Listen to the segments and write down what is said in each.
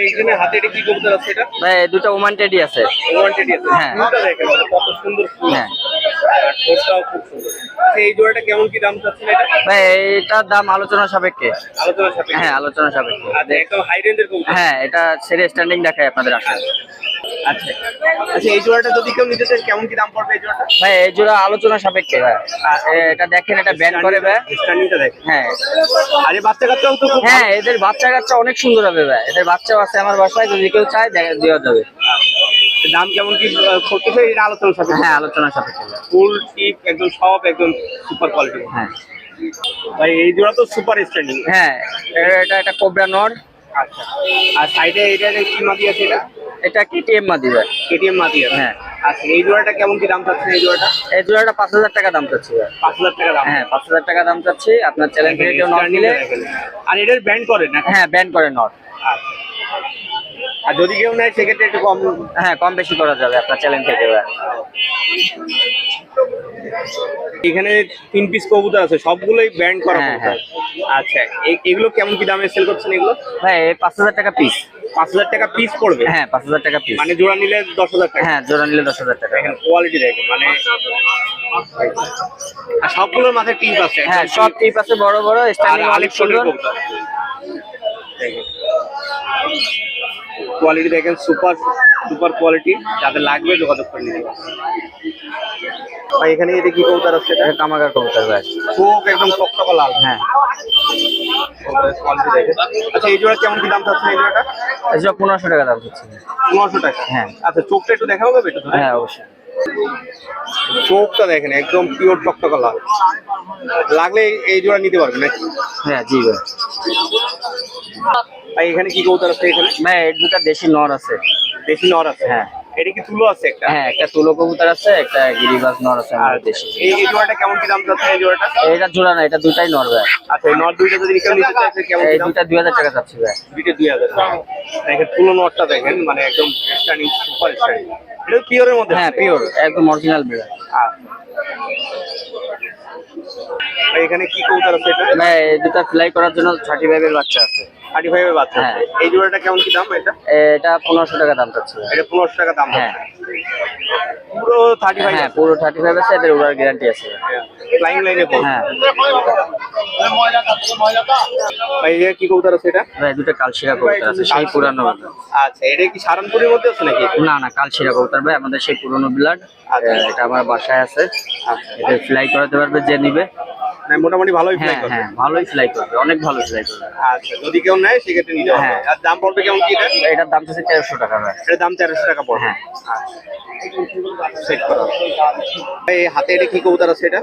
এইখানে হাতে এটা কি কবুতর আছে এটা? ভাই দুটো ওমান টেডি আছে। ওমান টেডি আছে। হ্যাঁ। ফুলটা দেখেন কত সুন্দর ফুল। হ্যাঁ। আর ঠোঁটটাও খুব সুন্দর। আচ্ছা এই জোড়াটা কেমন কি দাম চাচ্ছেন এটা? ভাই এটার দাম আলোচনা সাপেক্ষে। আলোচনা সাপেক্ষে? হ্যাঁ আলোচনা সাপেক্ষে। আচ্ছা একদম হাই রেঞ্জের কবুতর? হ্যাঁ এটা সেরে স্ট্যান্ডিং দেখায় আপনাদের আসলে। আচ্ছা আচ্ছা এই জোড়াটা যদি কেউ নিতে চায় কেমন কি দাম পড়বে এই জোড়াটা? ভাই এই জোড়া আলোচনা সাপেক্ষে ভাই। এটা দেখেন এটা ব্যান করে ভাই। স্ট্যান্ডিংটা দেখেন। হ্যাঁ। আর এই বাচ্চা কাচ্চাও তো খুব হ্যাঁ এদের বাচ্চা কাচ্চা অনেক সুন্দর হবে ভাই। এদের বাচ্চাও আছে আমার বাসায়, যদি কেউ চায় দেওয়া যাবে। দাম কেমন কি করতেছে এটা আলোচনা সাপেক্ষে? হ্যাঁ আলোচনা সাপেক্ষে। ফুল টিপ একদম সব একদম সুপার কোয়ালিটি। হ্যাঁ ভাই এই জোড়া তো সুপার স্ট্যান্ডিং। হ্যাঁ এটা কোবরা নর। আচ্ছা আর সাইডে এটা কি মাদি আছে এটা? এটা কেটিএম মাদি ভাই। কেটিএম মাদি আছে। হ্যাঁ। আচ্ছা এই জোড়াটা কেমন কি দাম চাচ্ছেন এই জোড়াটা? এই জোড়াটা 5000 টাকা দাম চাচ্ছি ভাই। 5000 টাকা দাম? হ্যাঁ 5000 টাকা দাম চাচ্ছি। আপনার চ্যালেঞ্জ রেটেও নর নিলে। আর এটার ব্যান্ড করে না? হ্যাঁ ব্যান করে নর। আচ্ছা আর যদি কেউ নেয় সেক্ষেত্রে একটু কম? হ্যাঁ কম বেশি করা যাবে আপনার চ্যালেঞ্জ থেকে ভাই। এখানে 3 পিস কবুতর আছে সবগুলোই ব্যান্ড করা হ্যাঁ, কবুতর। আচ্ছা এগুলো কেমন কি দামে সেল করছেন এগুলো? ভাই 5000 টাকা পিস। 5000 টাকা পিস পড়বে? হ্যাঁ 5000 টাকা পিস। মানে জোড়া নিলে 10000 টাকা? হ্যাঁ জোড়া নিলে 10000 টাকা। দেখেন কোয়ালিটি দেখেন মানে আর সবগুলোর মাথায় টিপ আছে? হ্যাঁ সব টিপ আছে বড় বড়, স্ট্যান্ডিং অনেক সুন্দর। দেখেন কোয়ালিটি দেখেন সুপার সুপার কোয়ালিটি, যাদের লাগবে যোগাযোগ করে নিতে পারেন। ভাই এখানে এটা কি কবুতর আছে? এটা কামাগার কবুতর ভাই। চোখ একদম টকটকা লাল। হ্যাঁ কোয়ালিটি দেখেন। আচ্ছা এই জোড়া কেমন কি দাম চাচ্ছেন এই জোড়াটা? এটা 1500 টাকা দাম হচ্ছে। 1500 টাকা? হ্যাঁ। আচ্ছা চোখটা একটু দেখাবো যাবে একটু? হ্যাঁ অবশ্যই। চোখটা দেখেন একদম পিওর টকটকা লাল। লাগলে এই জোড়া নিতে পারবেন নাকি? হ্যাঁ জি ভাই। ভাই এখানে কি কবুতর আছে এখানে? ভাই এই দুটো দেশি নর আছে। দেশি নর আছে? হ্যাঁ। এটা কি তুলো আছে একটা? হ্যাঁ একটা তুলো কবুতর আছে, একটা গিরিবাজ নর আছে আমার দেশি। এই জোড়াটা কেমন কি দাম চাচ্ছেন এই জোড়াটা? এটা জোড়া না, এটা দুটাই নর ভাই। আচ্ছা এই নর দুইটা যদি কেউ নিতে চায় কেমন এই কি দাম? দুটা 2000 টাকা চাচ্ছি ভাই। দুইটা 2000। দেখেন তুলো নরটা দেখেন মানে একদম স্ট্যান্ডিং সুপার স্ট্যান্ডিং। এটা পিওরের মধ্যে? হ্যাঁ পিওর একদম অরিজিনাল বিড়াল। ভাই এখানে কি কবুতর আছে এটা? ভাই এই দুটা ফ্লাই করার জন্য 35 এর বাচ্চা আছে। 35 এর বাচ্চা? হ্যাঁ। এই জোড়াটা কেমন কি দাম এটা? এটা 1500 টাকা দাম চাচ্ছি ভাই। এটা 1500 টাকা দাম? হ্যাঁ। পুরো 35? হ্যাঁ পুরো 35 আছে, এদের উড়ার গ্যারান্টি আছে। ফ্লাইং লাইনে বল? হ্যাঁ। ভাই এটা কি কবুতর আছে এটা? ভাই দুটো কালশিরা কবুতর আছে সেই পুরানো। আচ্ছা এটা কি সারানপুরের মধ্যে আছে নাকি? না না কালশিরা কবুতর ভাই, আমাদের সেই পুরনো ব্লাড। এটা আমার বাসায় আছে। এটা ফ্লাই করাতে পারবে যে নিবে। না মোটামুটি ভালোই ফ্লাই হ্যাঁ করে? হ্যাঁ ভালোই ফ্লাই করবে, অনেক ভালো ফ্লাই করবে। আচ্ছা যদি কেউ নেয় সেক্ষেত্রে নিতে হবে। হ্যাঁ। আর দাম পড়বে কেমন কি এটা? এটার দাম হচ্ছে 1300 টাকা ভাই। এটার দাম 1300 টাকা পড়বে? হ্যাঁ। সেট করা। ভাই হাতে এটা কি কবুতর আছে এটা?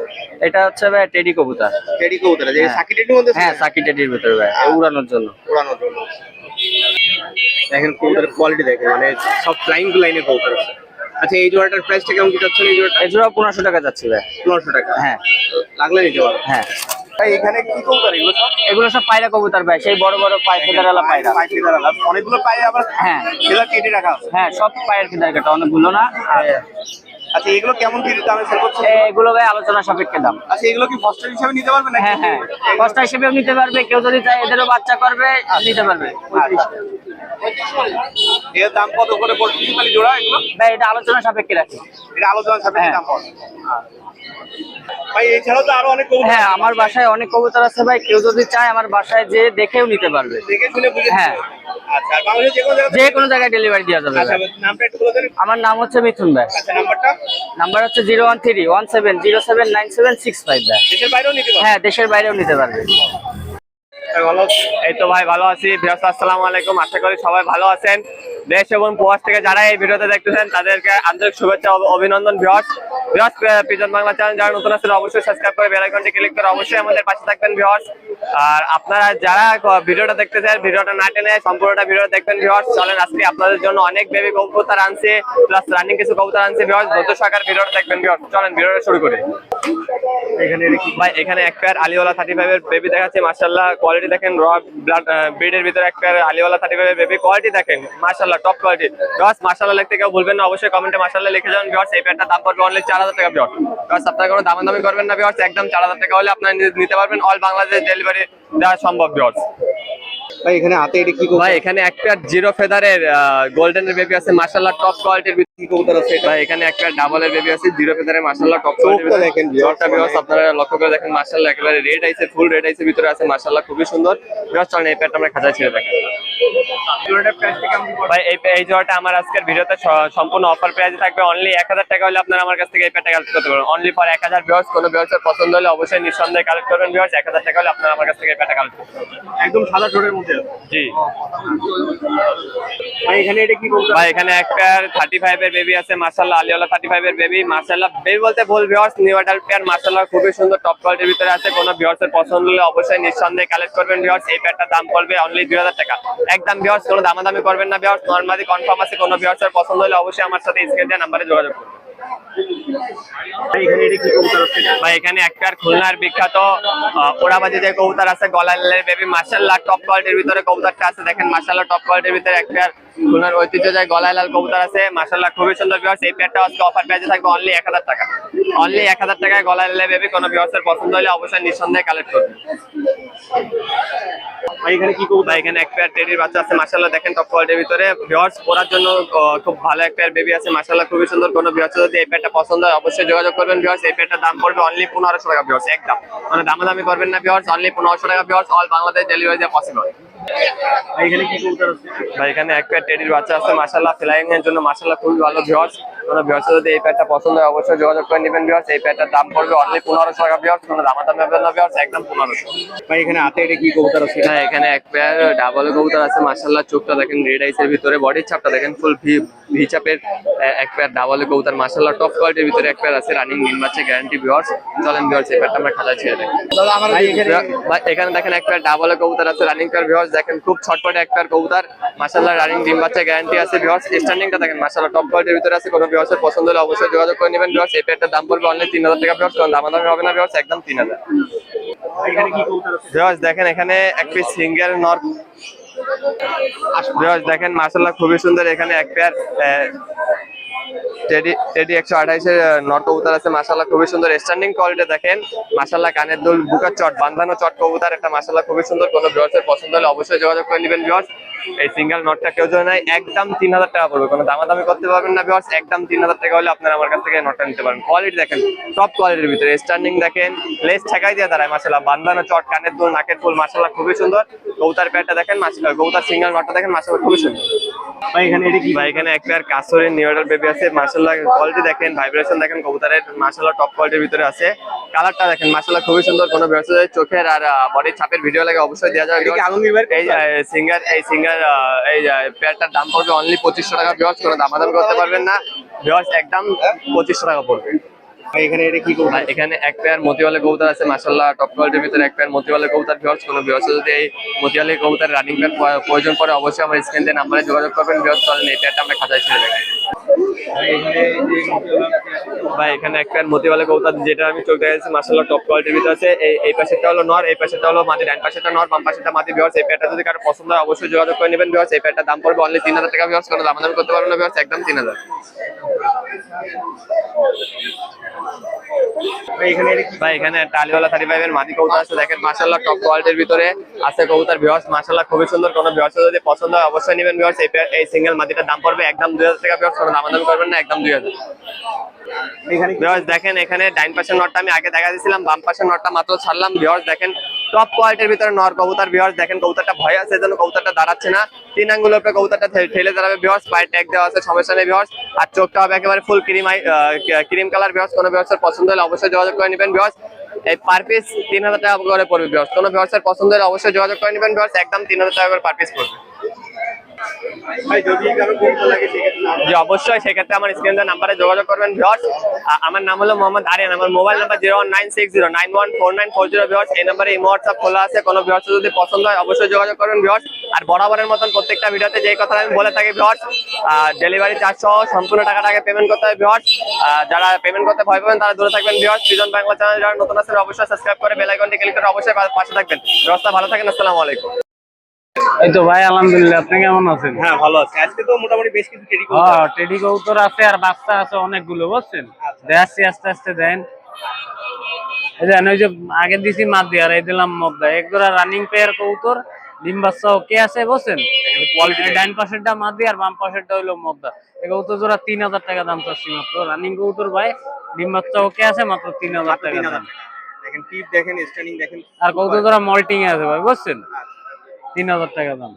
এটা হচ্ছে ভাই টেডি কবুতর। টেডি কবুতর আছে? এই সাকি টেডির মধ্যে? হ্যাঁ সাকি টেডির ভিতরে ভাই, উড়ানোর জন্য। উড়ানোর জন্য। দেখেন কবুতরের কোয়ালিটি দেখেন মানে সব ফ্লাইং লাইনে কবুতর আছে। আচ্ছা এই জোড়াটার প্রাইসটা কেমন কি যাচ্ছে এই জোড়াটা? এই জোড়া 1500 টাকা যাচ্ছে ভাই। 1500 টাকা? হ্যাঁ। লাগলে নিতে পারো? হ্যাঁ। ভাই এখানে কি কবুতর এগুলো সব? এগুলো সব পায়রা কবুতর ভাই, সেই বড় বড় পায় ফেদারওয়ালা পায়রা। পায়ে ফেদারওয়ালা অনেকগুলো পায়ে আবার? হ্যাঁ। ফেদার কেটে রাখা আছে? হ্যাঁ সব পায়ের ফেদার কাটা, অনেকগুলো না। আচ্ছা এগুলো কেমন কি দামে সেল করছে? এগুলো ভাই আলোচনা সাপেক্ষে দাম। আচ্ছা এগুলো কি ফস্টার হিসেবে নিতে পারবে নাকি? হ্যাঁ হ্যাঁ কষ্ট হিসেবেও নিতে পারবে, কেউ যদি চায় এদেরও বাচ্চা করবে নিতে পারবে। এর দাম কত করে পড়ছে মানে জোড়া এগুলো? ভাই এটা আলোচনা সাপেক্ষে রাখি। এটা আলোচনা সাপেক্ষে দাম পড়ে? ভাই এছাড়াও তো আরো অনেক কবুতর? হ্যাঁ আমার বাসায় অনেক কবুতর আছে ভাই, কেউ যদি চায় আমার বাসায় যে দেখেও নিতে পারবে। দেখে শুনে বুঝে? হ্যাঁ। আচ্ছা আর বাংলাদেশে যে কোনো জায়গায় ডেলিভারি দেওয়া যাবে। আচ্ছা নামটা একটু বলে দেন। আমার নাম হচ্ছে মিথুন ভাই। আচ্ছা নাম্বারটা? নাম্বার হচ্ছে 01317079765 ভাই। দেশের বাইরেও নিতে পারবে? হ্যাঁ দেশের বাইরেও নিতে পারবে। ভালো এই তো ভাই ভালো আছি। ভিউয়ার্স আসসালামু আলাইকুম, আশা করি সবাই ভালো আছেন। দেশ এবং প্রবাস থেকে যারা এই ভিডিওতে দেখতেছেন তাদেরকে আন্তরিক শুভেচ্ছা ও অভিনন্দন। ভিউয়ার্স পিজন বাংলা চ্যানেল যারা নতুন আছেন অবশ্যই সাবস্ক্রাইব করে বেল আইকনটি ক্লিক করে অবশ্যই আমাদের পাশে থাকবেন ভিউয়ার্স। আর আপনারা যারা ভিডিওটা দেখতেছেন ভিডিওটা না টেনে সম্পূর্ণটা ভিডিও দেখবেন ভিউয়ার্স। চলেন আজকে আপনাদের জন্য অনেক বেবি কবুতর আনছে প্লাস রানিং কিছু কবুতর আনছে ভিউয়ার্স। ধৈর্য সহকারে ভিডিওটা দেখবেন ভিউয়ার্স। চলেন ভিডিওটা শুরু করি। এখানে এক পেয়ার আলিওয়ালা 35 এর বেবি দেখাচ্ছে, মাশাআল্লাহ কোয়ালিটি দেখেন, র ব্লাড ব্রিডের ভিতরে এক পেয়ার আলিওয়ালা 35 এর বেবি, কোয়ালিটি দেখেন মাশাআল্লাহ টপ কোয়ালিটি। ভিউয়ার্স মাশাআল্লাহ লিখতে কেউ ভুলবেন না, অবশ্যই কমেন্টে মাশাআল্লাহ লিখে যান ভিউয়ার্স। এই পেয়ারটার দাম পড়বে অনলি 4000 টাকা ভিউয়ার্স। আপনারা কোনো দামাদামি করবেন না ভিউয়ার্স, একদম 4000 টাকা হলে আপনারা নিতে পারবেন, অল বাংলাদেশ ডেলিভারি দেওয়া সম্ভব ভিউয়ার্স। ভাই এখানে হাতে এটা কি ভাই এখানে একটা জিরো ফেদারের গোল্ডেনের বেবি আছে মাশাআল্লাহ টপ কোয়ালিটির কি কবুতর আছে এটা? ভাই এখানে একটা ডাবলের বেবি আছে জিরো ফেদারের মাশাআল্লাহ টপ চোখটা কোয়ালিটির দেখেন, চোখটা ভিউয়ার্স মানে- আপনারা লক্ষ্য করে দেখেন মাশাআল্লাহ একেবারে রেড আইছে ফুল রেড আইছে ভিতরে আছে মাশাআল্লাহ খুবই সুন্দর ভিউয়ার্স চলেন এই প্যাটটা আমরা খাঁচা ছেড়ে দেখেন ভাই এই জোড়াটা আমার আজকের ভিডিওতে সম্পূর্ণ অফার প্রাইসে থাকবে অনলি 1000 টাকা হলে আপনারা আমার কাছ থেকে এই প্যাটটা কালেক্ট করতে পারবেন অনলি ফর 1000 ভিউয়ার্স কোনো ভিউয়ার্সের পছন্দ হলে অবশ্যই নিঃসন্দেহে কালেক্ট করবেন ভিউয়ার্স 1000 টাকা হলে আপনারা আমার কাছ থেকে এই প্যাটটা কালেক্ট করতে পারবেন একদম সাদা ঠোঁটের মধ্যে। জি ভাই এখানে এটা কি কবুতর? ভাই এখানে একটা 35 এর বেবি আছে মাশাআল্লাহ আলিওয়ালা 35 এর বেবি মাশাআল্লাহ বেবি বলতে ভুল ভিউয়ার্স নিউ অ্যাডাল্ট পেয়ার মাশাআল্লাহ খুবই সুন্দর টপ কোয়ালিটির ভিতরে আছে কোনো ভিউয়ার্সের পছন্দ হলে অবশ্যই নিঃসন্দেহে কালেক্ট করবেন ভিউয়ার্স এই প্যাডটার দাম পড়বে অনলি 2000 টাকা একদম ভিউয়ার্স কোনো দামাদামি করবেন না ভিউয়ার্স নরমালি কনফার্ম আছে কোনো ভিউয়ার্সের পছন্দ হলে অবশ্যই আমার সাথে স্ক্রিন দেওয়া নম্বরে যোগাযোগ করবেন ভাই এখানে এটা কি কবুতর আছে? ভাই এখানে একটা খুলনার বিখ্যাত ওড়াবাজি যে কবুতর আছে গলালের বেবি মাশাআল্লাহ টপ কোয়ালিটির ভিতরে কবুতরটা আছে দেখেন মাশাআল্লাহ টপ কোয়ালিটির ভিতরে একটা খুলনার ঐতিহ্যবাহী গলালাল কবুতর আছে মাশাআল্লাহ খুবই সুন্দর ভিউয়ার্স এই প্যাডটা আজকে অফার প্রাইসে থাকবে অনলি 1000 টাকা অনলি 1000 টাকায় গলালাল বেবি কোনো ভিউয়ার্সের পছন্দ হলে অবশ্যই নিঃসন্দেহে কালেক্ট করবেন ভাই এখানে কি কবুতর? ভাই এখানে এক পেয়ার টেডির বাচ্চা আছে মাশাআল্লাহ দেখেন টপ কোয়ালিটির ভিতরে ভিউয়ার্স পরার জন্য খুব ভালো এক পেয়ার বেবি আছে মাশাআল্লাহ খুবই সুন্দর কোনো ভিউয়ার্স যদি এই পেয়ারটা পছন্দ হয় অবশ্যই যোগাযোগ করবেন ভিউয়ার্স এই পেয়ারটার দাম পড়বে অনলি 1500 টাকা ভিউয়ার্স একদম মানে দামাদামি করবেন না ভিউয়ার্স অনলি 1500 টাকা ভিউয়ার্স অল বাংলাদেশ ডেলিভারি দেওয়া পসিবল ভাই এখানে কি কবুতর আছে? ভাই এখানে এক পেয়ার টেডির বাচ্চা আছে মাশাআল্লাহ ফ্লাইং এর জন্য মাশাআল্লাহ খুবই ভালো ভিউয়ার্স কোনো ভিউয়ার্স যদি এই পেয়ারটা পছন্দ হয় অবশ্যই যোগাযোগ করে নেবেন ভিউয়ার্স এই পেয়ারটার দাম পড়বে অনলি 1500 টাকা ভিউয়ার্স কোনো দামাদামি হবে না ভিউয়ার্স একদম 1500 ভাই এখানে হাতে এটা কি কবুতর আছে? হ্যাঁ এখানে এক পেয়ার ডাবল কবুতর আছে মাশাআল্লাহ চোখটা দেখেন রেড আইসের ভিতরে বডির ছাপটা দেখেন ফুল ভি চাপের এক পেয়ার ডাবল কবুতর মাশাআল্লাহ টপ কোয়ালিটির ভিতরে এক পেয়ার আছে রানিং নিন বাচ্চা গ্যারান্টি ভিউয়ার্স চলেন ভিউয়ার্স এই পেয়ারটা আমরা খাতা ছেড়ে দেখেন ভাই এখানে ভাই এখানে দেখেন এক পেয়ার ডাবল কবুতর আছে রানিং পেয়ার ভিউয়ার্স দেখেন খুব ছটপটে এক পেয়ার কবুতর মাশাআল্লাহ রানিং ডিম বাচ্চা গ্যারান্টি আছে ভিউয়ার্স স্ট্যান্ডিংটা দেখেন মাশাআল্লাহ টপ কোয়ালিটির ভিতরে আছে কোনো ভিউয়ার্সের পছন্দ হলে অবশ্যই যোগাযোগ করে নেবেন ভিউয়ার্স এই পেয়ারটার দাম পড়বে অনলি 3000 টাকা ভিউয়ার্স কোনো দামাদামি হবে না ভিউয়ার্স একদম 3000 ভাই এখানে কি কবুতর আছে? ভিউয়ার্স দেখেন এখানে এক পিস সিঙ্গেল নর ভিউয়ার্স দেখেন মাশাআল্লাহ খুবই সুন্দর এখানে এক পেয়ার টেডি 128 এর নর কবুতর আছে মাশাআল্লাহ খুবই সুন্দর স্ট্যান্ডিং কোয়ালিটি দেখেন মাশাআল্লাহ কানের দুল বুকার চট বাঁধানো চট কবুতর একটা মাশাআল্লাহ খুবই সুন্দর কোনো ভিউয়ার্সের পছন্দ হলে অবশ্যই যোগাযোগ করে নেবেন ভিউয়ার্স এই সিঙ্গেল নটটা কেউ যদি নাই একদম 3000 টাকা পড়বে কোনো দামাদামি করতে পারবেন না ভিউয়ার্স একদম 3000 টাকা হলে আপনারা আমার কাছ থেকে নটটা নিতে পারেন কোয়ালিটি দেখেন টপ কোয়ালিটির ভিতরে স্ট্যান্ডিং দেখেন লেস ঠেকাই দিয়ে দাঁড়ায় মাশাআল্লাহ বাঁধানো চট কানের দুল নাকের ফুল মাশাআল্লাহ খুবই সুন্দর কবুতর প্যাটটা দেখেন কবুতর সিঙ্গেল নটটা দেখেন মাশাআল্লাহ খুবই সুন্দর ভাই এখানে এটা কি? ভাই এখানে একটা কাসরের নিউডাল বেবি আছে মাশাআল্লাহ কোয়ালিটি দেখেন ভাইব্রেশন দেখেন কবুতরের মাশাআল্লাহ টপ কোয়ালিটির ভিতরে আছে কালারটা দেখেন মাশাআল্লাহ খুবই সুন্দর কোনো ব্যবসায়ী চোখের আর বডির ছাপের ভিডিও লাগে অবশ্যই দেওয়া যাবে এটা কি আলমগীর ভাই? এই সিঙ্গার এই পেয়ারটার দাম পড়বে অনলি 2500 টাকা ভিউয়ার্স কোনো দামাদামি করতে পারবেন না ভিউয়ার্স একদম 2500 টাকা পড়বে ভাই এখানে এটা কি কবুতর? ভাই এখানে এক পেয়ার মতিওয়ালা কবুতর আছে মাশাআল্লাহ টপ কোয়ালিটির ভিতরে এক পেয়ার মতিওয়ালা কবুতর ভিউয়ার্স কোনো ভিউয়ার্স যদি এই মতিওয়ালা কবুতর রানিং পেয়ার প্রয়োজন পড়ে অবশ্যই আমার স্ক্রিন দিয়ে নাম্বারে যোগাযোগ করবেন ভিউয়ার্স চলেন এই পেয়ারটা আমরা খাতায় ছেড়ে দেখি ভাই এখানে এই যে ভাই এখানে এক পেয়ার মতিওয়ালা কবুতর যেটা আমি চোখ দেখাচ্ছি মাশাআল্লাহ টপ কোয়ালিটির ভিতরে আছে এই পাশেরটা হলো নর এই পাশেরটা হলো মাদি ডান পাশেরটা নর বাম পাশেরটা মাদি ভিউয়ার্স এই পেয়ারটা যদি কারো পছন্দ হয় অবশ্যই যোগাযোগ করে নেবেন ভিউয়ার্স এই পেয়ারটার দাম পড়বে অনলি 3000 টাকা ভিউয়ার্স কোনো দামাদামি করতে পারবেন না ভিউয়ার্স একদম 3000 ভাই এখানে এটা কি? ভাই এখানে টালিওয়ালা 35 এর মাদি কবুতর আছে দেখেন মাশাআল্লাহ টপ কোয়ালিটির ভিতরে আছে কবুতর ভিউয়ার্স মাশাআল্লাহ খুবই সুন্দর কোনো ভিউয়ার্স যদি পছন্দ হয় অবশ্যই নেবেন ভিউয়ার্স এই সিঙ্গেল মাদিটার দাম পড়বে একদম 2000 টাকা ভিউয়ার্স কোনো দামাদামি করবেন না একদম 2000 এখানে কি? ভিউয়ার্স দেখেন এখানে ডাইন পাশের নটটা আমি আগে দেখা দিয়েছিলাম বাম পাশের নটটা মাত্র ছাড়লাম ভিউয়ার্স দেখেন টপ কোয়ালিটির ভিতরে নর কবুতর ভিউয়ার্স দেখেন কবুতরটা ভয় আছে যেন কবুতরটা দাঁড়াচ্ছে না 3 আঙ্গুলের উপরে কবুতরটা ঠেলে দাঁড়াবে ভিউয়ার্স পায়ে ট্যাগ দেওয়া আছে সমস্যা নেই ভিউয়ার্স আর চোখটা হবে একেবারে ফুল ক্রিম কালার ভিউয়ার্স কোনো ভিউয়ার্সের পছন্দ হলে অবশ্যই যোগাযোগ করে নেবেন ভিউয়ার্স এই পার পিস 3000 টাকা করে পড়বে ভিউয়ার্স কোনো ভিউয়ার্সের পছন্দ হলে অবশ্যই যোগাযোগ করে নেবেন ভিউয়ার্স একদম 3000 টাকা করে পার পিস পড়বে ভাই যদি কারো কবুতর লাগে সেক্ষেত্রে জি অবশ্যই সেক্ষেত্রে আমার স্ক্রিনে নাম্বারে যোগাযোগ করবেন ভিউয়ার্স আমার নাম হলো মোহাম্মদ আরিয়ান আমার মোবাইল নাম্বার 01960914940 ভিউয়ার্স এই নাম্বারে এই হোয়াটসঅ্যাপ খোলা আছে কোনো ভিউয়ার্স যদি পছন্দ হয় অবশ্যই যোগাযোগ করবেন ভিউয়ার্স আর বরাবরের মতন প্রত্যেকটা ভিডিওতে যেই কথা আমি বলে থাকি ভিউয়ার্স ডেলিভারি চার্জ সহ সম্পূর্ণ টাকাটাকে পেমেন্ট করতে হবে ভিউয়ার্স যারা পেমেন্ট করতে ভয় পাবেন তারা দূরে থাকবেন ভিউয়ার্স সৃজন বাংলা চ্যানেল যারা নতুন আছেন অবশ্যই সাবস্ক্রাইব করে বেল আইকনটি ক্লিক করে অবশ্যই পাশে থাকবেন ব্যবস্থা ভালো থাকেন আসসালামু আলাইকুম এই তো ভাই আলহামদুলিল্লাহ, আপনি কেমন আছেন? হ্যাঁ ভালো আছে আজকে তো মোটামুটি বেশ কিছু টেডি কবুতর হ্যাঁ, টেডি কবুতর আছে আর বাচ্চা আছে অনেকগুলো, বুঝছেন? দেখাচ্ছি আস্তে আস্তে দেন। এই দেন ওই যে আগে দিছি মাদি আর এই দিলাম মদ্দা, এক জোড়া রানিং পেয়ার কবুতর ডিম বাচ্চা ওকে আছে বুঝছেন। ডাইন পাশেরটা মাদি আর বাম পাশেরটা হইলো মদ্দা। এই কবুতর জোড়া 3000 টাকা দাম চাচ্ছি মাত্র। রানিং কবুতর ভাই, ডিম বাচ্চা ওকে আছে, মাত্র 3000 টাকা দাম। দেখেন টিপ দেখেন, স্ট্যান্ডিং দেখেন। আর কবুতর জোড়া মল্টিং এ আছে ভাই বুঝছেন, 3000 টাকা দাম।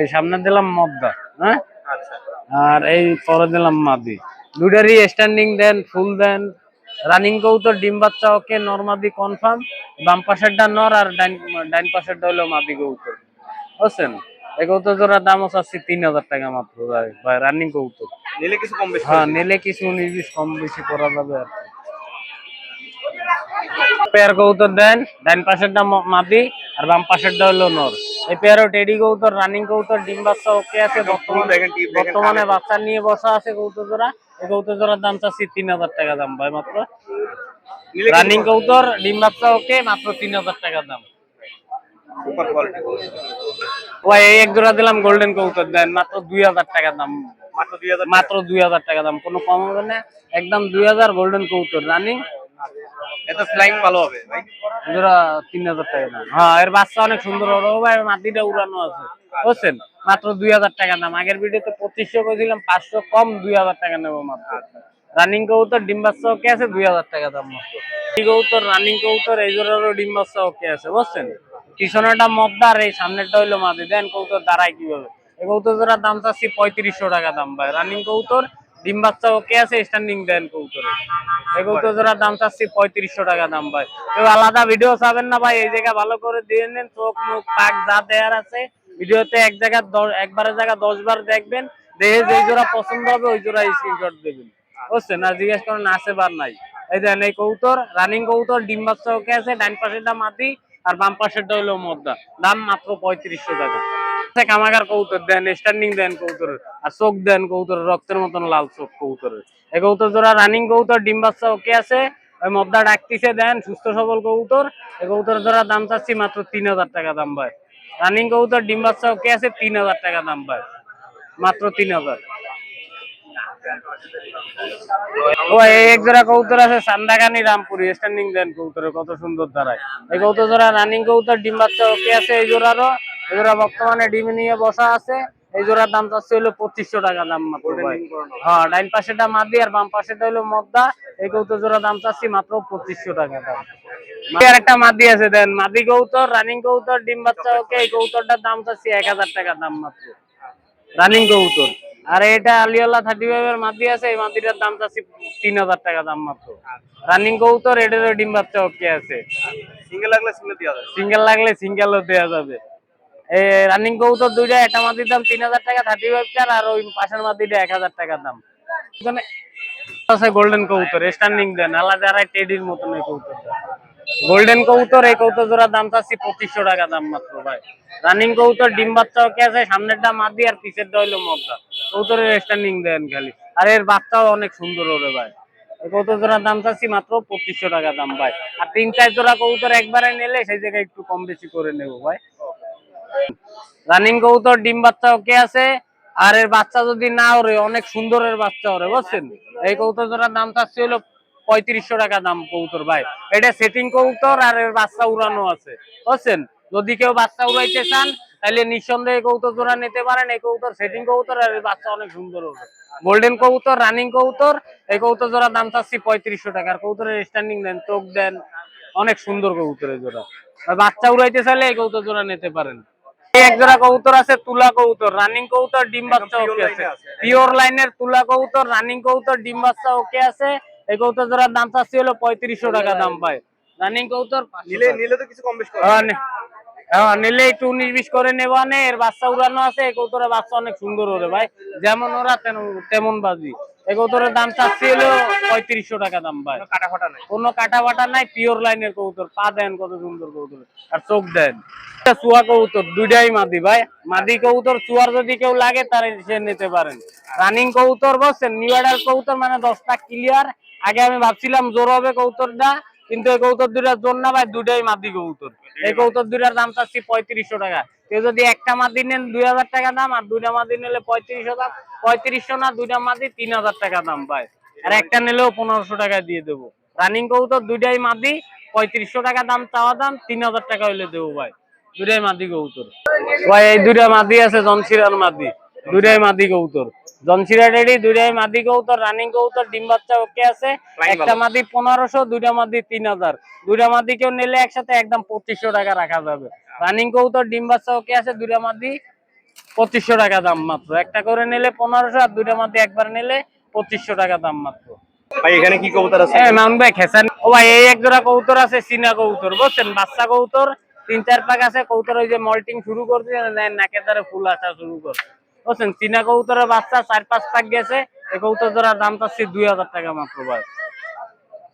এই সামনে দিলাম মদ্দা, হ্যাঁ, আচ্ছা আর এই পরে দিলাম মাদি। দুটারই স্ট্যান্ডিং দেন, ফুল দেন। রানিং কবুতর, ডিম বাচ্চা ওকে, নরমাদি কনফার্ম। বাম পাশেরটা নর আর ডাইন পাশেরটা হলো মাদি কবুতর বুঝছেন। এই কবুতর জোড়ার দাম আছে 3000 টাকা মাত্র ভাই। রানিং কবুতর নিলে কিছু কম বেশি হ্যাঁ, নিলে কিছু 19-20 কম বেশি করা যাবে আর কি। পেয়ার কবুতর দেন, ডাইন পাশেরটা মাদি আর বাম পাশেরটা হলো নর। এই পেয়ারও টেডি কবুতর, রানিং কবুতর, ডিম বাচ্চা ওকে আছে, দেখেন টিপ দেখেন। বর্তমানে বাচ্চা নিয়ে বসা আছে কবুতর জোড়া। এই কবুতর জোড়ার দাম চাচ্ছি 3000 টাকা দাম ভাই মাত্র। নিলে রানিং কবুতর, ডিম বাচ্চা ওকে, মাত্র 3000 টাকা দাম। সুপার কোয়ালিটি ভাই এই এক জোড়া দিলাম গোল্ডেন কবুতর, দেন মাত্র 2000 টাকা দাম। মাত্র 2000। মাত্র 2000 টাকা দাম, কোনো কম হবে না, একদম 2000। গোল্ডেন কবুতর রানিং, এত ফ্লাইং ভালো হবে ভাই। জোড়া 3000 টাকা দাম। হ্যাঁ, এর বাচ্চা অনেক সুন্দর হবে ভাই, মাটিটা উড়ানো আছে বুঝছেন। মাত্র 2000 টাকা দাম। আগের ভিডিওতে 2500 করেছিলাম, 500 কম, 2000 টাকা নেবো মাত্র। রানিং কবুতর, ডিম বাচ্চা ওকে আছে, 2000 টাকা দাম মাত্র। এই কবুতর রানিং কবুতর, এই জোড়ারও ডিম বাচ্চা ওকে আছে বুঝছেন। পিছনেটা মদ্দার, এই সামনেরটা হইলো মাদি। দেন কবুতর দাঁড়ায় কিভাবে। এই কবুতর জোড়ার দাম চাচ্ছি 3500 টাকা দাম ভাই। রানিং কবুতর, ডিম বাচ্চা ওকে আছে, স্ট্যান্ডিং দেন কবুতর। এই কবুতর জোড়ার দাম চাচ্ছি 3500 টাকা দাম ভাই। কেউ আলাদা ভিডিও চাবেন না ভাই, এই জায়গা ভালো করে দিয়ে নেন, চোখ মুখ পাক যা দেয়ার আছে ভিডিওতে একবারের জায়গা 10 বার দেখবেন, দেখে যে জোড়া পছন্দ হবে ওই জোড়া স্ক্রিনশট দেবেন বুঝছেন। আর জিজ্ঞেস করেন আছে বার নাই। এই দেন এই কবুতর, রানিং কবুতর, ডিম বাচ্চা ওকে আছে, ডাইন পাশেরটা মাটি আর বাম পাশেরটা হলো মদ্দা। দাম মাত্র 3500 টাকা। কামাগার কবুতর দেন, স্ট্যান্ডিং দেন কবুতরের, আর চোখ দেন কবুতরের রক্তের মতন লাল চোখ কবুতরের। এই কবুতর জোড়া রানিং কবুতর, ডিম বাচ্চা ওকে আছে, ওই মদ্দা ডাকতিছে দেন, সুস্থ সবল কবুতর। এই কবুতর জোড়া দাম চাচ্ছি মাত্র 3000 টাকা দাম ভাই। রানিং কবুতর, ডিম বাচ্চা ওকে আছে, 3000 টাকা দাম ভাই, মাত্র 3000। ও এক জোড়া কবুতর আছে সান্দাগানি রামপুরি, স্ট্যান্ডিং দেন কবুতরের, কত সুন্দর দাঁড়ায়। এই কবুতর জোড়া রানিং কবুতর, ডিম বাচ্চা ওকে আছে। এই জোড়ারও, এই জোড়া বর্তমানে ডিম নিয়ে বসা আছে। এই জোড়ার দাম চাচ্ছে হলো 2500 টাকা দাম মাত্র ভাই। হ্যাঁ, ডাইন পাশেটা মাদি আর বাম পাশেটা হলো মদ্দা। এই কবুতর জোড়া দাম চাচ্ছি মাত্র 2500 টাকা দাম। আর একটা মাদি আছে দেন, মাদি কবুতর, রানিং কবুতর, ডিম বাচ্চা ওকে। এই কবুতরটার দাম চাচ্ছি 1000 টাকা দাম মাত্র, রানিং কবুতর। আর এটা আলিয়াল্লাহ 35 এর মাদি আছে, এই মাদিটার দাম চাচ্ছি 3000 টাকা দাম মাত্র। রানিং কবুতর, এটারও ডিম বাচ্চা ওকে আছে। সিঙ্গেল লাগলে সিঙ্গেল দেওয়া যাবে। সিঙ্গেল লাগলে সিঙ্গেলও দেওয়া যাবে। এই রানিং কবুতর দুইটা, একটা মাদির দাম 3000 টাকা 35 টার, আর ওই পাশের মাদিটা 1000 টাকা দাম। এখানে আছে গোল্ডেন কবুতর, স্ট্যান্ডিং দেন, আলাদা আর টেডির মতন এই কবুতরটা। গোল্ডেন কবুতর, এই কবুতর জোড়ার দাম চাচ্ছি 2500 টাকা দাম মাত্র ভাই। রানিং কবুতর, ডিম বাচ্চা ওকে আছে, সামনেরটা মাদি আর পিছেরটা হইলো মদ্দা। কবুতরের স্ট্যান্ডিং দেন খালি, আর এর বাচ্চাও অনেক সুন্দর ওরে ভাই। এই কবুতর জোড়ার দাম চাচ্ছি মাত্র 2500 টাকা দাম ভাই। আর 3-4 জোড়া কবুতর একবারে নিলে সেই জায়গায় একটু কম বেশি করে নেবো ভাই। রানিং কবুতর, ডিম বাচ্চা ওকে আছে, আর এর বাচ্চা যদি না ওরে, অনেক সুন্দরের বাচ্চা ওরে বুঝছেন। এই কবুতর জোড়ার দাম চাচ্ছি হলো 3500 টাকা দাম কবুতর ভাই। এটা সেটিং কবুতর, আর এর বাচ্চা উড়ানো আছে বুঝছেন। যদি কেউ বাচ্চা উড়াইতে চান তাহলে নিঃসন্দেহে কবুতর জোড়া নিতে পারেন। এই কবুতর সেটিং কবুতর, আর এর বাচ্চা অনেক সুন্দর হবে। গোল্ডেন কবুতর, রানিং কবুতর, এই কবুতর জোড়ার দাম চাচ্ছি 3500 টাকা। আর কবুতরের স্ট্যান্ডিং দেন, চোখ দেন, অনেক সুন্দর কবুতরের জোড়া। আর বাচ্চা উড়াইতে চাইলে এই কবুতর জোড়া নিতে পারেন। এক জোড়া কবুতর আছে তুলা কবুতর, রানিং কবুতর, ডিম বাচ্চা ওকে আছে। পিওর লাইনের তুলা কবুতর, রানিং কবুতর, ডিম বাচ্চা ওকে আছে। এই কবুতর জোড়ার দাম চাচ্ছি হলো 3500 টাকা দাম ভাই। রানিং কবুতর নিলে তো কিছু কম বেশি করা যাবে। হ্যাঁ, নিলে একটু 19-20 করে নেবা নে। এর বাচ্চা উড়ানো আছে, এই কবুতরের বাচ্চা অনেক সুন্দর ওরে ভাই, যেমন ওরা তেমন বাজি। এই কবুতরের দাম চাচ্ছি হলো 3500 টাকা দাম ভাই। কাটা ফাটা নাই। কোনো কাটা বাটা নাই, পিওর লাইনের কবুতর। পা দেন কত সুন্দর কবুতর, আর চোখ দেন। চুয়া কবুতর দুইটাই মাদি ভাই। মাদি কবুতর চুয়ার যদি কেউ লাগে তার সে নিতে পারেন। রানিং কবুতর বলছেন, নিউ অর্ডার কবুতর, মানে 10টা ক্লিয়ার। আগে আমি ভাবছিলাম জোর হবে কবুতরটা, কিন্তু এই কবুতর দুইটার জোর না ভাই, দুইটাই মাদি কবুতর। এই কবুতর দুইটার দাম চাচ্ছি 3500 টাকা। কেউ যদি একটা মাদি নেন 2000 টাকা দাম, আর দুইটা মাদি নিলে 3500 দাম। 3500 না, দুইটা মাদি 3000 টাকা দাম ভাই। আর একটা নিলেও 1500 টাকা দিয়ে দেবো। রানিং কবুতর দুইটাই মাদি, 3500 টাকা দাম চাওয়া দাম, 3000 টাকা হইলে দেবো ভাই। দুইটাই মাদি কবুতর ভাই। এই দুইটা মাদি আছে জনসিরার মাদি, দুইটাই মাদি কবুতর। জনসিরা রেডি, দুইটাই মাদি কবুতর, রানিং কবুতর, ডিম বাচ্চা ওকে আছে। একটা মাদি 1500, দুইটা মাদি 3000। দুইটা মাদি কেউ নিলে একসাথে একদম 2500 টাকা রাখা যাবে। রানিং কবুতর, ডিম বাচ্চা ওকে আছে, দুইটা মাদি 2500 টাকা দাম মাত্র। একটা করে নিলে 1500, আর দুইটা মাদি একবার নিলে 2500 টাকা দাম মাত্র। ভাই এখানে কি কবুতর আছে? হ্যাঁ মাউন্ট ভাই খেসান। ও ভাই এই এক জোড়া কবুতর আছে, চীনা কবুতর বুঝছেন, বাচ্চা কবুতর 3-4 পাক আছে। কবুতর ওই যে মল্টিং শুরু করছে, নাকের দ্বারা ফুল আসা শুরু করছে বুঝছেন। চীনা কবুতরের বাচ্চা 4-5 পাক গেছে। এই কবুতর জোড়ার দাম চাচ্ছি 2000 টাকা মাত্র ভাই।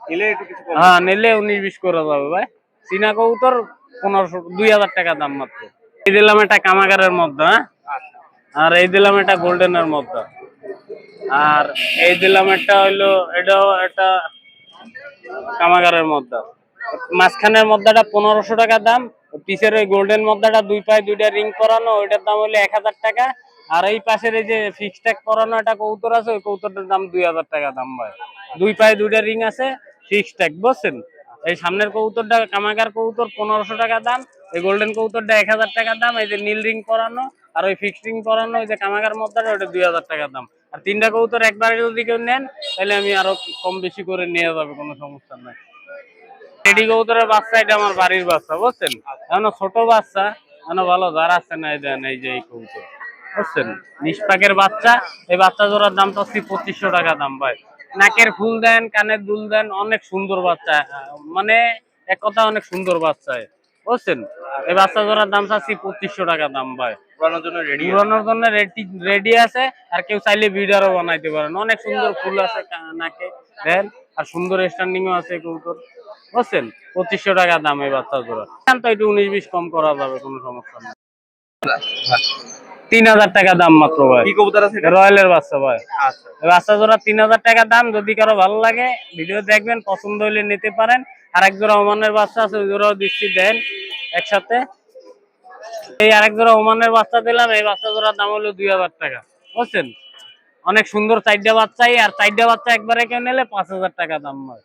নিলে একটু কিছু কম। হ্যাঁ নিলে 19-20 করে যাবে ভাই। চীনা কবুতর 1500-2000 টাকা দাম মাত্র। এই দিলাম একটা কামাগারের মধ্যে, হ্যাঁ, আর এই দিলাম একটা গোল্ডেনের মধ্যে, আর এই দিলাম একটা হইলো এটাও একটা কামাগারের মধ্যে। মাঝখানের মধ্যেটা 1500 টাকা দাম। পিছের ওই গোল্ডেন মধ্যেটা 2 পায়ে 2টা রিং পরানো, ওইটার দাম হলো 1000 টাকা। আর এই পাশের এই যে ফিক্স ট্যাগ পরানো একটা কবুতর আছে, ওই কবুতরটার দাম 2000 টাকা দাম ভাই। 2 পায়ে 2টা রিং আছে, ফিক্স ট্যাগ বুঝছেন। এই সামনের কবুতরটা কামাগার কবুতর 1500 টাকা দাম, এই গোল্ডেন কবুতরটা 1000 টাকা দাম। এই যে নীল রিং পরানো আর ওই ফিক্স রিং পরানো ওই যে কামাগার মধ্যেটা, ওটা 2000 টাকা দাম। আর 3টা কবুতর একবারে যদি কেউ নেন তাহলে আমি আরো কম বেশি করে নিয়ে যাবে, কোনো সমস্যা নাই। টেডি কবুতরের বাচ্চা, এটা আমার বাড়ির বাচ্চা বুঝছেন। এখন ছোট বাচ্চা, এখন ভালো যারা আছে না, এই দেন এই যে এই কবুতর বুঝছেন, নিষ্পাকের বাচ্চা। এই বাচ্চা জোড়ার দাম তো 2500 টাকা দাম ভাই। নাকের ফুল দেন, কানের দুল দেন, অনেক সুন্দর বাচ্চা, মানে এক কথা অনেক সুন্দর বাচ্চা বুঝছেন। এই বাচ্চা জোড়ার দাম চাচ্ছি 2500 টাকা দাম ভাই। উড়ানোর জন্য রেডি। উড়ানোর জন্য রেডি আছে, আর কেউ চাইলে ভিডিওও বানাইতে পারেন। অনেক সুন্দর ফুল আছে নাকে দেন, আর সুন্দর স্ট্যান্ডিংও আছে কবুতর বুঝছেন। 2500 টাকা দাম এই বাচ্চা জোড়া। তো একটু 19-20 কম করা যাবে, কোনো সমস্যা নেই। 3000 টাকা দাম মাত্র ভাই। কি কবুতর আছে এটা? রয়্যালের বাচ্চা ভাই। আচ্ছা। এই বাচ্চা জোড়া 3000 টাকা দাম। যদি কারো ভালো লাগে ভিডিও দেখবেন, পছন্দ হলে নিতে পারেন। আর এক জোড়া ওমানের বাচ্চা আছে, ওই জোড়াও দিচ্ছি দেন একসাথে। এই আরেক জোড়া ওমানের বাচ্চা দিলাম, এই বাচ্চা জোড়ার দাম হলো 2000 টাকা বুঝছেন। অনেক সুন্দর 4টা বাচ্চাই, আর 4টা বাচ্চা একবারে কেউ নিলে 5000 টাকা দাম হয়।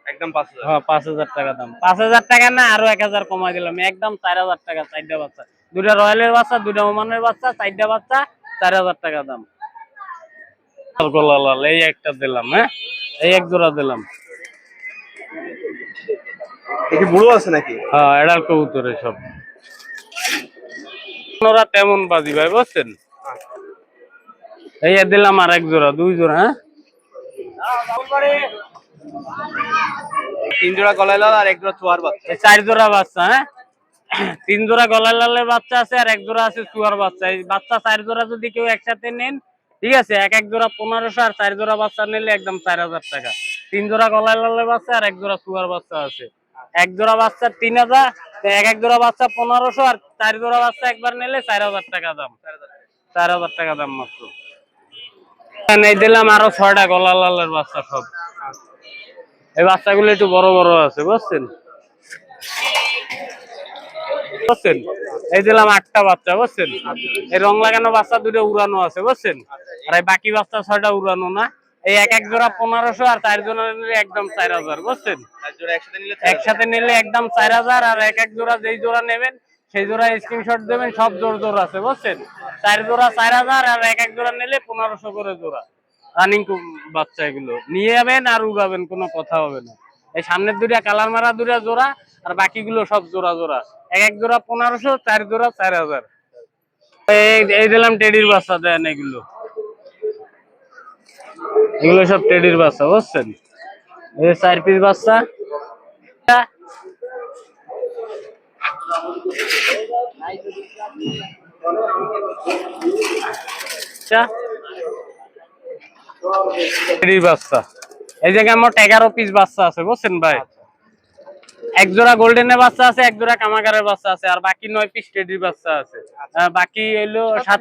একদম 5000। হ্যাঁ 5000 টাকা দাম। 5000 টাকা না, আরো 1000 কমাই দিলাম, একদম 4000 টাকা 4টা বাচ্চা। 2টা রয়্যালের বাচ্চা, 2টা ওমানের বাচ্চা, 4টা বাচ্চা, 4000 টাকা দাম। লাল এই একটা দিলাম, হ্যাঁ এই এক জোড়া দিলাম। কি বুড়ো আছে নাকি? হ্যাঁ এডাল কবুতর সব। ওরা তেমন বাজি ভাই বুঝছেন। এই দিলাম আর এক জোড়া, 2 জোড়া, হ্যাঁ 3 জোড়া গলায় লাল আর 1 জোড়া চুয়ার বাচ্চা। 4 জোড়া বাচ্চা, হ্যাঁ 3 জোড়া গলায় লালের বাচ্চা আছে, আর 1 জোড়া আছে চুয়ার বাচ্চা। এই বাচ্চা 4 জোড়া যদি কেউ একসাথে নেন, ঠিক আছে, এক জোড়া 1500, আর 4 জোড়া বাচ্চা নিলে একদম 4000 টাকা। 3 জোড়া গলায় লালের বাচ্চা আর 1 জোড়া চুয়ার বাচ্চা আছে। 1 জোড়া বাচ্চা 3000, এক জোড়া বাচ্চা 1500, আর 4 জোড়া বাচ্চা একবার নিলে 4000 টাকা দাম। 4000 টাকা দাম মাত্র। এই দিলাম আরো 6টা গলা লালের বাচ্চা সব। এই বাচ্চাগুলো একটু বড় বড় আছে বুঝছেন। বুঝছেন, এই দিলাম 8টা বাচ্চা বুঝছেন। এই রং লাগানো বাচ্চা 2টা উড়ানো আছে বুঝছেন, আর এই বাকি বাচ্চা 6টা উড়ানো না। এই এক জোড়া 1500, আর 4 জোড়া নিলে একদম 4000 বুঝছেন। 4 জোড়া একসাথে নিলে একসাথে নিলে একদম 4000, আর এক জোড়া যেই জোড়া নেবেন সেই জোড়া স্ক্রিনশট দেবেন, সব জোর জোর আছে বুঝছেন। 4 জোড়া 4000, আর এক জোড়া নিলে 1500 করে জোড়া। রানিং বাচ্চা এগুলো নিয়ে যাবেন আর উড়াবেন, কোনো কথা হবে না। এই সামনের 2টা কালার মারা 2টা জোড়া, আর বাকিগুলো সব জোড়া জোড়া। এক জোড়া 1500, 4 জোড়া 4000। এই দিলাম টেডির বাচ্চা দেন, এগুলো সব টেডির বাচ্চা বুঝছেন। এই 4 পিস বাচ্চা। বাচ্চা এই জায়গায় আমার 11 পিস বাচ্চা আছে বুঝছেন ভাই। 1 জোড়া গোল্ডেনের বাচ্চা আছে, 1 জোড়া কামাগারের বাচ্চা আছে, আর বাকি 9 পিস টেডির বাচ্চা আছে। বাকি হইলো 7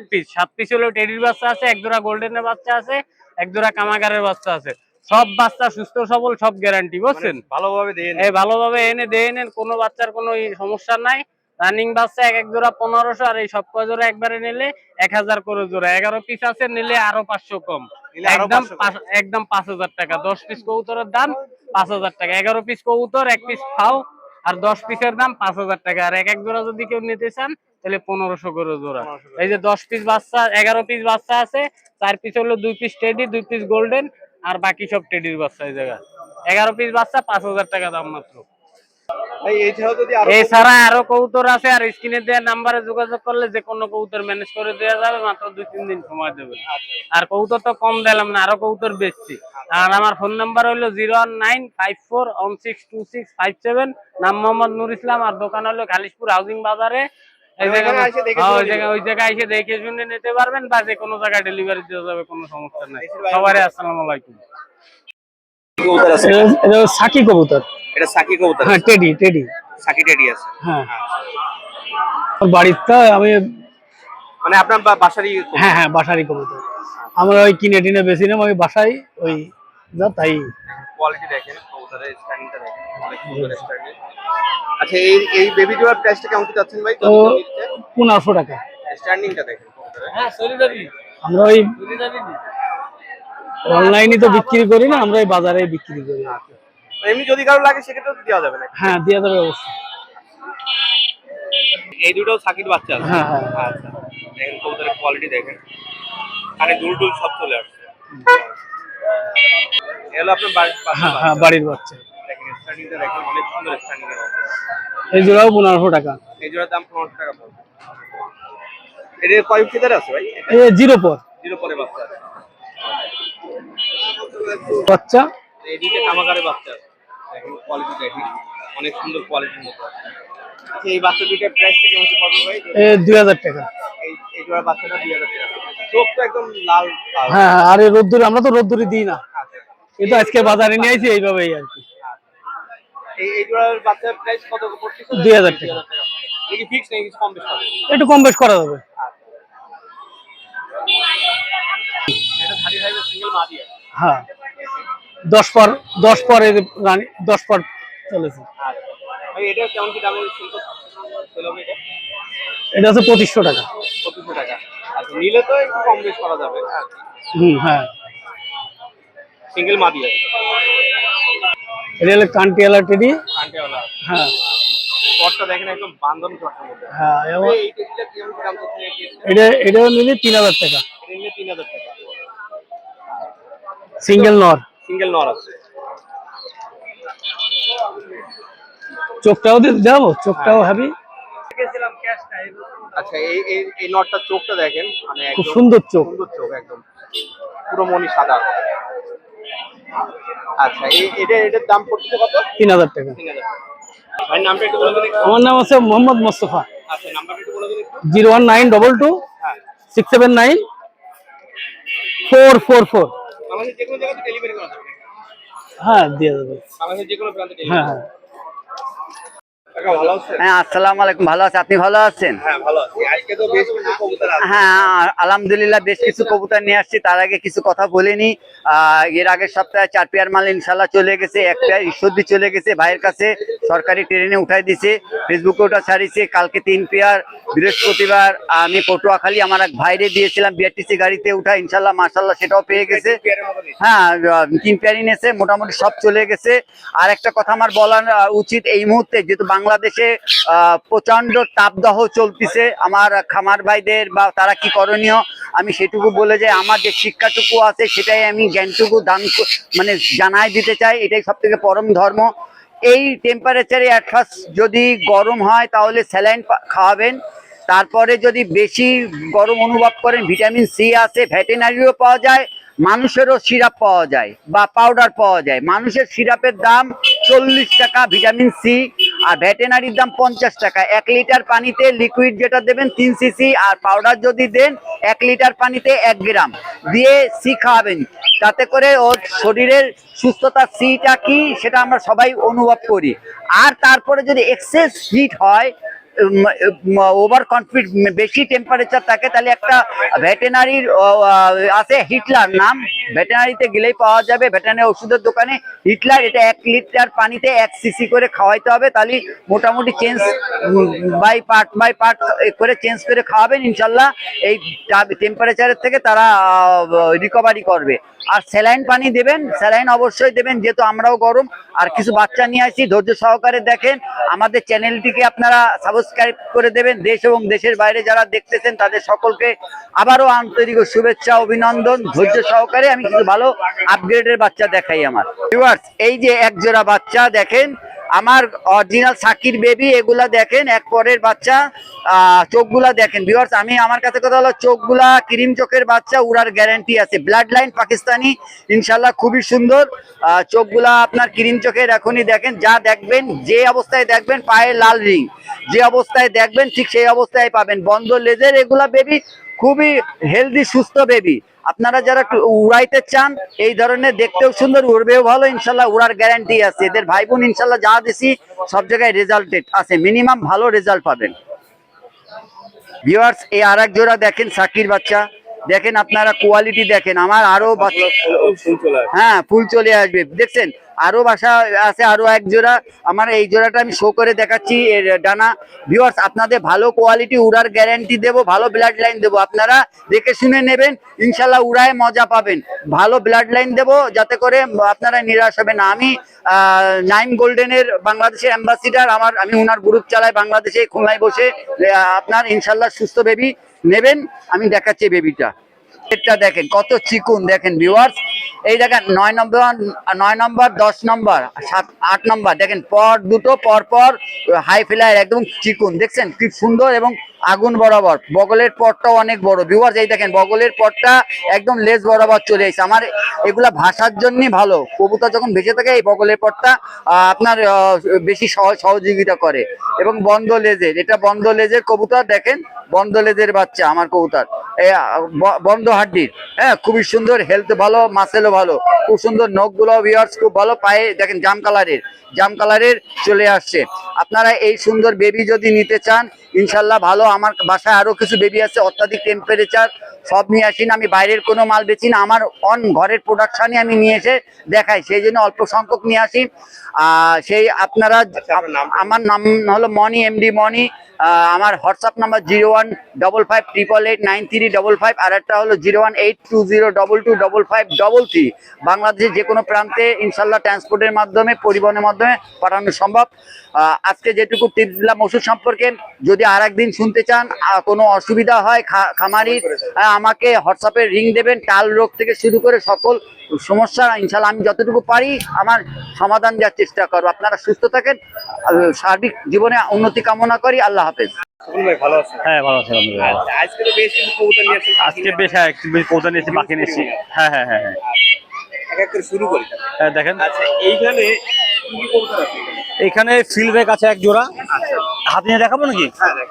পিস হলো টেডির বাচ্চা আছে, 1 জোড়া গোল্ডেনের বাচ্চা আছে, 1 জোড়া কামাগারের বাচ্চা আছে। সব বাচ্চা সুস্থ সবল, সব গ্যারান্টি বুঝছেন। ভালোভাবে দেন। এই ভালোভাবে এনে দিয়ে নেন, কোনো বাচ্চার কোনো সমস্যা নাই। রানিং বাচ্চা এক জোড়া 1500, আর এই সব কয় জোড়া একবারে নিলে 1000 করে জোড়া। 11 পিস আছে, নিলে আরো 500 কম, একদম 5000 টাকা। 10 পিস কবুতরের দাম 5000 টাকা। 11 পিস কবুতর, 1 পিস ফাও, আর 10 পিসের দাম 5000 টাকা। আর এক এক জোড়া যদি কেউ নিতে চান তাহলে 1500 করে জোড়া। এই যে 10 পিস বাচ্চা, 11 পিস বাচ্চা আছে, 4 পিস হলো 2 পিস টেডি, 2 পিস গোল্ডেন, আর বাকি সব টেডির বাচ্চা। এই জায়গা 11 পিস বাচ্চা 5000 টাকা দাম মাত্র। ভাই এছাড়াও যদি আরো এছাড়া আরো কবুতর আছে, আর স্ক্রিনে দেওয়া নাম্বারে যোগাযোগ করলে যে কোনো কবুতর ম্যানেজ করে দেওয়া যাবে, মাত্র 2-3 দিন সময় দেবে। আর কবুতর তো কম দিলাম না, আরো কবুতর বেচছি। আর আমার ফোন নাম্বার হলো 01954162657। নাম মোহাম্মদ নুর ইসলাম। আর দোকান হলো খালিশপুর হাউজিং বাজারে। এই ওইখানে এসে দেখে হ্যাঁ, শুনে ওই জায়গায় এসে দেখে শুনে নিতে পারবেন, বা যে কোনো জায়গায় ডেলিভারি দেওয়া যাবে, কোনো সমস্যা নাই। দেশের বাইরে সবাই আসসালামু আলাইকুম। কবুতর আছে? এটা সাকি কবুতর। এটা সাকি কবুতর হ্যাঁ, আছে? Teddy teddy. সাকি টেডি আছে। হ্যাঁ, ওর বাড়িতে আমি। মানে আপনার বাসারই কবুতর? হ্যাঁ হ্যাঁ, বাসারই কবুতর। আমরা ওই কিনে টিনে বেশি না, ওই বাসায় ওই যা তাই। কোয়ালিটি দেখেন, কবুতরের স্ট্যান্ডিংটা দেখেন, অনেক সুন্দর স্ট্যান্ডিং। আচ্ছা, এই বেবি জোড়ার প্রাইসটা কেমন কি যাচ্ছেন ভাই? ও 1500 টাকা। স্ট্যান্ডিংটা দেখেন কবুতরের। হ্যাঁ, চলে যাবি, আমরা ওই চলে যাবি। অনলাইনে তো বিক্রি করি না, আমরা এই বাজারে বিক্রি করি। এমনি যদি কারো লাগে সেক্ষেত্রে তো দেওয়া যাবে না? হ্যাঁ, দেওয়া যাবে অবশ্যই। এই দুটো সাকির বাচ্চা আছে? হ্যাঁ, হ্যাঁ। আচ্ছা, দেখেন কবুতরের কোয়ালিটি দেখেন, কানে দুল টুল সব চলে আসছে। এগুলো আপনার বাড়ির হ্যাঁ হ্যাঁ, বাড়ির বাচ্চা। দেখেন স্ট্যান্ডিংটা দেখেন, অনেক সুন্দর স্ট্যান্ডিং এর মধ্যে। এই জোড়াও 1500 টাকা। এই জোড়ার দাম 1500 টাকা পড়বে। এর কয় ফিদার আছে ভাই? এটা এই জিরো পর জিরো পরে বাচ্চা আছে। বাচ্চা। এই দুইটা কামাগারে বাচ্চা আছে, দেখেন কোয়ালিটি দেখেন, অনেক সুন্দর কোয়ালিটির মধ্যে আছে। আচ্ছা, এই বাচ্চা দুইটার প্রাইসটা কেমন কি পড়বে ভাই? 2000 টাকা। এই জোড়ার বাচ্চাটা 2000 টাকা। চোখ তো একদম লাল লাল। হ্যাঁ হ্যাঁ, আর এই রোদ্দুরে আমরা তো রোদ্দুরে দিই না, আচ্ছা, এটা আজকে বাজারে নিয়ে আইছি এইভাবেই আর কি। এই জোড়ার বাচ্চার প্রাইস কত পড়ছে? 2000 টাকা। এটা কি ফিক্স নাকি কিছু কম বেশি হবে? একটু কম বেশ করা যাবে। এটা ধারি ভাইবের সিঙ্গেল মাদি আছে। হ্যাঁ, 10 পর এর রানী 10 পর চলেছে। আচ্ছা ভাই, এটা কেমন কি দামে সেল হবে এটা? এটা আছে 2500 টাকা। 2500 টাকা। আচ্ছা, নিলে তো একটু কম বেশ করা যাবে। হ্যাঁ, সিঙ্গেল মাদি আছে, এটা হলো কান্টিয়ালা টেডি। কান্টেওয়ালা। হ্যাঁ পটটা দেখেন একদম বান্ধন চটার মধ্যে। হ্যাঁ, এবং এই টেডিটা কেমন কি দাম যাচ্ছে? এই টেডিটা এটাও নিলে 3000 টাকা। নিলে 3000 টাকা। সিঙ্গেল নর। সিঙ্গেল নর আছে। চোখটাও যাবো, চোখটাও হ্যাভি। আচ্ছা, এই নটটার চোখটা দেখেন, মানে খুব একদম সুন্দর চোখ। সুন্দর চোখ, একদম পুরো মনি সাদা। আচ্ছা, এটার দাম পড়ছে কত? 3000 টাকা। 3000 টাকা। ভাই নামটা একটু বলে দিন একটু। আমার নাম আছে মোহাম্মদ মোস্তফা। আচ্ছা, নাম্বারটা একটু বলে দিন একটু। 01922 হ্যাঁ, 679 444। আমাদের যে কোনো জায়গাতে ডেলিভারি করা যাবে? হ্যাঁ, দিয়ে দেবে। আমাদের যে কোনো প্রান্তে হ্যাঁ ডেলিভারি। হ্যাঁ। কাকা ভালো আছেন? হ্যাঁ, আসসালামু আলাইকুম। ভালো আছে, আপনি ভালো আছেন? হ্যাঁ, ভালো আছি। আজকে তো বেশ কিছু কবুতর আছে। হ্যাঁ, আলহামদুলিল্লাহ বেশ কিছু কবুতর নিয়ে আসছি। তার আগে কিছু কথা বলিনি। এর আগের সপ্তাহে 4 পেয়ার মাল ইনশাল্লাহ চলে গেছে, 1 পেয়ার ঈশ্বরদী চলে গেছে ভাইয়ের কাছে, সরকারি ট্রেনে উঠাই দিছে, ফেসবুকে ওটা ছাড়িয়েছে। কালকে 3 পেয়ার বৃহস্পতিবার আমি পটুয়াখালী আমার এক ভাইরে দিয়েছিলাম বিআরটিসি গাড়িতে উঠা, ইনশাল্লাহ মাশাল্লাহ সেটাও পেয়ে গেছে। হ্যাঁ, 3 পেয়ারই নিয়েছে, মোটামুটি সব চলে গেছে। আর একটা কথা আমার বলার উচিত এই মুহূর্তে, যেহেতু বাংলাদেশে প্রচন্ড তাপদাহ চলতেছে, আমার খামার ভাইদের বা তারা কি করণীয় আমি সেটুকু বলে যাই। আমার যে শিক্ষাটুকু আছে সেটাই আমি জ্ঞানটুকু মানে জানাই দিতে চাই, এটাই সব থেকে পরম ধর্ম। এই টেম্পারেচারে অ্যাট ফার্স্ট যদি গরম হয় তাহলে স্যালাইন খাওয়াবেন। তারপরে যদি বেশি গরম অনুভব করেন, ভিটামিন সি আছে, ভেটেরিনারিও পাওয়া যায়, মানুষেরও সিরাপ পাওয়া যায় বা পাউডার পাওয়া যায়। মানুষের সিরাপের দাম 40 টাকা, ভিটামিন সি, আর ভেটেরিনারির দাম 50 টাকা। 1 লিটার পানিতে লিকুইড যেটা দেবেন 3 সিসি, আর পাউডার যদি দেন 1 লিটার পানিতে 1 গ্রাম দিয়ে সি খাওয়াবেন। তাতে করে ওর শরীরের সুস্থতার সিটা কি সেটা আমরা সবাই অনুভব করি। আর তারপরে যদি এক্সেস হিট হয়, ওভার কনফিড বেশি টেম্পারেচার থাকে, তাহলে একটা ভেটেনারির আছে হিটলার নাম, ভেটেনারিতে গেলেই পাওয়া যাবে, ভেটেনারি ওষুধের দোকানে হিটলার, এটা 1 লিটার পানিতে 1 সিসি করে খাওয়াইতে হবে, তাহলে মোটামুটি চেঞ্জ বাই পার্ট করে চেঞ্জ করে খাওয়াবেন, ইনশাল্লাহ এই টেম্পারেচারের থেকে তারা রিকভারি করবে। আর স্যালাইন পানি দেবেন, স্যালাইন অবশ্যই দেবেন, যেহেতু আমরাও গরম। আর কিছু বাচ্চা নিয়ে আসি, ধৈর্য সহকারে দেখেন। আমাদের চ্যানেলটিকে আপনারা সাবস্ক্রাইব করে দেবেন। দেশ এবং দেশের বাইরে যারা দেখতেছেন তাদের সকলকে আবারও আন্তরিক শুভেচ্ছা, অভিনন্দন। ধৈর্য সহকারে আমি কিছু ভালো আপগ্রেডের বাচ্চা দেখাই আমার ভিউয়ার্স। এই যে এক জোড়া বাচ্চা দেখেন, আমার অরিজিনাল সাকির বেবি, এগুলা দেখেন এক পরের বাচ্চা। চোখগুলা দেখেন ভিউয়ার্স, আমি আমার কাছে কথা হলো চোখগুলা ক্রিম চোখের বাচ্চা, উড়ার গ্যারান্টি আছে। ব্লাড লাইন পাকিস্তানি, ইনশাল্লাহ খুবই সুন্দর। চোখগুলা আপনার ক্রিম চোখের, এখনই দেখেন, যা দেখবেন যে অবস্থায় দেখবেন, পায়ে লাল রিং, যে অবস্থায় দেখবেন ঠিক সেই অবস্থায় পাবেন। বন্ধ লেজের এগুলা বেবি, খুবই হেলদি সুস্থ বেবি। আপনারা যারা উড়াইতে চান, এই ধরনের দেখতেও সুন্দর, উড়বেও ভালো, ইনশাল্লাহ উড়ার গ্যারান্টি আছে। এদের ভাই বোন ইনশাল্লাহ যা দিছি সব জায়গায় রেজাল্টেড আছে, মিনিমাম ভালো রেজাল্ট পাবেন ভিউয়ার্স। এই আর এক জোড়া দেখেন সাকির বাচ্চা, দেখেন আপনারা কোয়ালিটি দেখেন। আমার আরো বাচ্চা, হ্যাঁ ফুল চলে আসবে, দেখছেন আরো বাসা আছে, আরো এক জোড়া। আমার এই জোড়াটা আমি শো করে দেখাচ্ছি, এর ডানা। ভিউয়ার্স, আপনাদের ভালো কোয়ালিটি উড়ার গ্যারান্টি দেবো, ভালো ব্লাড লাইন দেবো, আপনারা দেখে শুনে নেবেন, ইনশাল্লাহ উড়ায় মজা পাবেন। ভালো ব্লাড লাইন দেবো যাতে করে আপনারা নিরাশ হবে না। আমি নাইম গোল্ডেনের বাংলাদেশের অ্যাম্বাসিডার, আমি ওনার গ্রুপ চালাই বাংলাদেশে, খুলনায় বসে। আপনার ইনশাল্লাহ সুস্থ বেবি নেবেন। আমি দেখাচ্ছি বেবিটা, এটা দেখেন কত চিকুন, দেখেন ভিউয়ার্স। এই দেখেন 9 নম্বর 10 নম্বর 8 নম্বর দেখেন, পর দুটো পর পর হাই ফ্লায়ার, একদম চিকুন, দেখছেন কি সুন্দর এবং আগুন বরাবর। বগলের পটটাও অনেক বড় ভিউয়ার্স, এই দেখেন বগলের পটটা একদম লেজ বরাবর চলে এসেছে। আমার এগুলা ভাষার জন্যই ভালো, কবুতর যখন বেঁচে থাকে এই বগলের পটটা আপনার বেশি সহযোগিতা করে। এবং বন্ধ লেজের, এটা বন্ধ লেজের কবুতর, দেখেন বন্ধ লেজের বাচ্চা আমার কবুতর, বন্ধ হাড্ডির, হ্যাঁ খুবই সুন্দর, হেলথ ভালো, মাসেলও ভালো, খুব সুন্দর। নখগুলো ভিউয়ার্স খুব ভালো, পায়ে দেখেন জাম কালারের চলে আসছে। আপনারা এই সুন্দর বেবি যদি নিতে চান, ইনশাল্লাহ ভালো। আমার বাসায় আরো কিছু বেবি আছে, অত্যাধিক টেম্পারেচার সব নিয়ে আসি না, আমি বাইরের কোনো মাল বেচি না, আমার ঘরের প্রোডাকশনই আমি নিয়ে এসে দেখাই, সেই জন্য অল্প সংখ্যক নিয়ে আসি। সেই আপনারা, আমার নাম হলো মনি, এমডি মনি। আমার হোয়াটসঅ্যাপ নাম্বার 01558889355, আর একটা হলো 0182022255533। বাংলাদেশের যে কোনো প্রান্তে ইনশাল্লাহ ট্রান্সপোর্টের মাধ্যমে, পরিবহনের মাধ্যমে পাঠানো সম্ভব। আজকে যেটুকু টিপস দিলাম ওষুধ সম্পর্কে, যদি আর একদিন শুনতে চান, কোনো অসুবিধা হয় খামারির, আমাকে হোয়াটসঅ্যাপে রিং দেবেন। টাল রোগ থেকে শুরু করে সকল সমস্যা ইনশাল্লাহ আমি যতটুকু পারি আমার সমাধান দেওয়ার চেষ্টা করবো। আপনারা সুস্থ থাকেন, সার্বিক জীবনে উন্নতি কামনা করি। আল্লাহ হাফেজ। ভালো আছে? হ্যাঁ ভালো আছে আলহামদুলিল্লাহ। আজকে তো বেশ কিছু কবুতর নিয়ে আসছেন, আজকে বেশ একটু বেশ কৌতা নিয়েছি, বাকি নিয়েছি। হ্যাঁ হ্যাঁ হ্যাঁ হ্যাঁ, এক এক করে শুরু করি। হ্যাঁ দেখেন আচ্ছা, এইখানে কি কি কবুতর আছে? এখানে ফিল্ডব্যাক আছে এক জোড়া, হাতে নিয়ে দেখাবো নাকি? হ্যাঁ দেখ।